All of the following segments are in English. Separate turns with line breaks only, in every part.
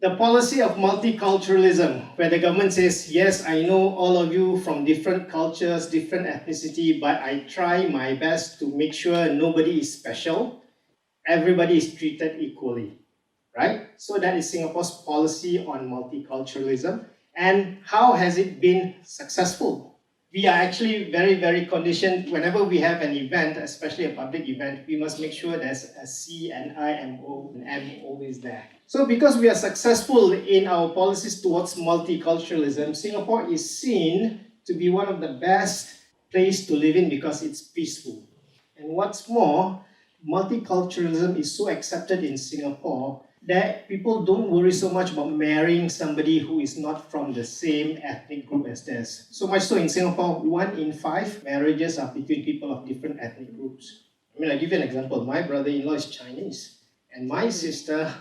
The policy of multiculturalism, where the government says, yes, I know all of you from different cultures, different ethnicity, but I try my best to make sure nobody is special, everybody is treated equally, right? So that is Singapore's policy on multiculturalism. And how has it been successful? We are actually very, very conditioned. Whenever we have an event, especially a public event, we must make sure there's a C, an I, an O, an M always there. So because we are successful in our policies towards multiculturalism, Singapore is seen to be one of the best places to live in because it's peaceful. And what's more, multiculturalism is so accepted in Singapore that people don't worry so much about marrying somebody who is not from the same ethnic group as theirs. So much so in Singapore, 1 in 5 marriages are between people of different ethnic groups. I'll give you an example. My brother-in-law is Chinese, and my sister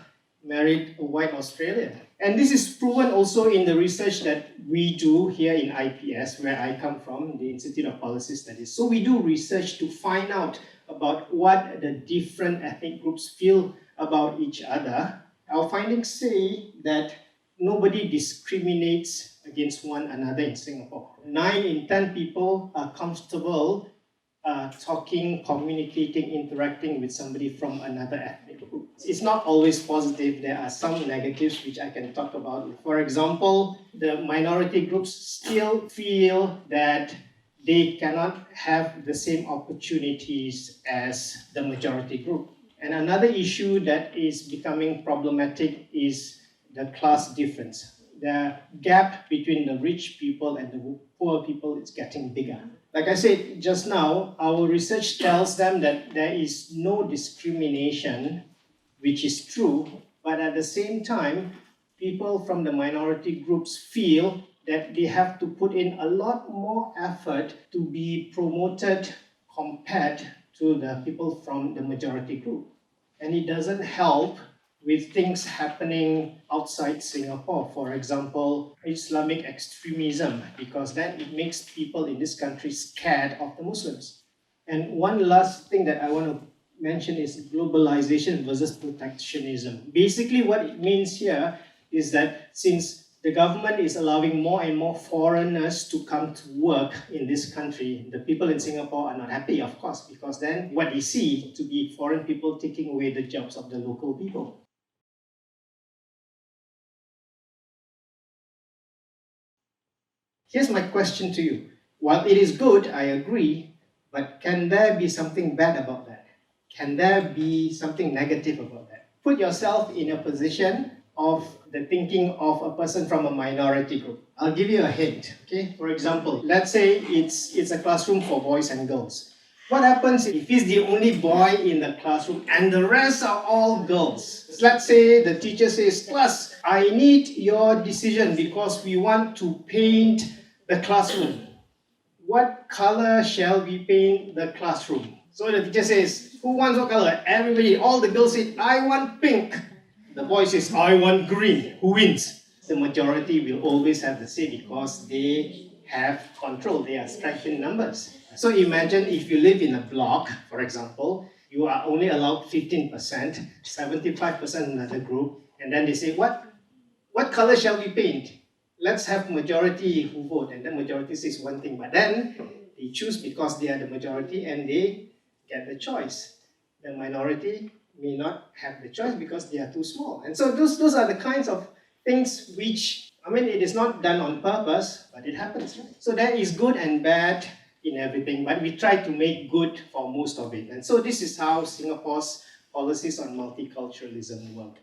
married a white Australian. And this is proven also in the research that we do here in IPS, where I come from, the Institute of Policy Studies. So we do research to find out about what the different ethnic groups feel about each other. Our findings say that nobody discriminates against one another in Singapore. 9 in 10 people are comfortable talking, communicating, interacting with somebody from another ethnic group. It's not always positive. There are some negatives which I can talk about. For example, the minority groups still feel that they cannot have the same opportunities as the majority group. And another issue that is becoming problematic is the class difference. The gap between the rich people and the poor people is getting bigger. Like I said just now, our research tells them that there is no discrimination, which is true, but at the same time, people from the minority groups feel that they have to put in a lot more effort to be promoted compared to the people from the majority group. And it doesn't help with things happening outside Singapore. For example, Islamic extremism, because then it makes people in this country scared of the Muslims. And one last thing that I want to mention is globalization versus protectionism. Basically, what it means here is that since the government is allowing more and more foreigners to come to work in this country, the people in Singapore are not happy, of course, because then what they see to be foreign people taking away the jobs of the local people. Here's my question to you. While it is good, I agree, but can there be something bad about that? Can there be something negative about that? Put yourself in a position of the thinking of a person from a minority group. I'll give you a hint, okay? For example, let's say it's a classroom for boys and girls. What happens if he's the only boy in the classroom and the rest are all girls? Let's say the teacher says, class, I need your decision because we want to paint the classroom. What color shall we paint the classroom? So the teacher says, who wants what color? Everybody, all the girls say, I want pink. The boy says, I want green. Who wins? The majority will always have the say because they have control. They are strength in numbers. So imagine if you live in a block, for example, you are only allowed 15%, 75% another group, and then they say, what color shall we paint? Let's have majority who vote, and the majority says one thing, but then they choose because they are the majority and they get the choice. The minority may not have the choice because they are too small. And so those are the kinds of things which, it is not done on purpose, but it happens, right? So there is good and bad in everything, but we try to make good for most of it. And so this is how Singapore's policies on multiculturalism work.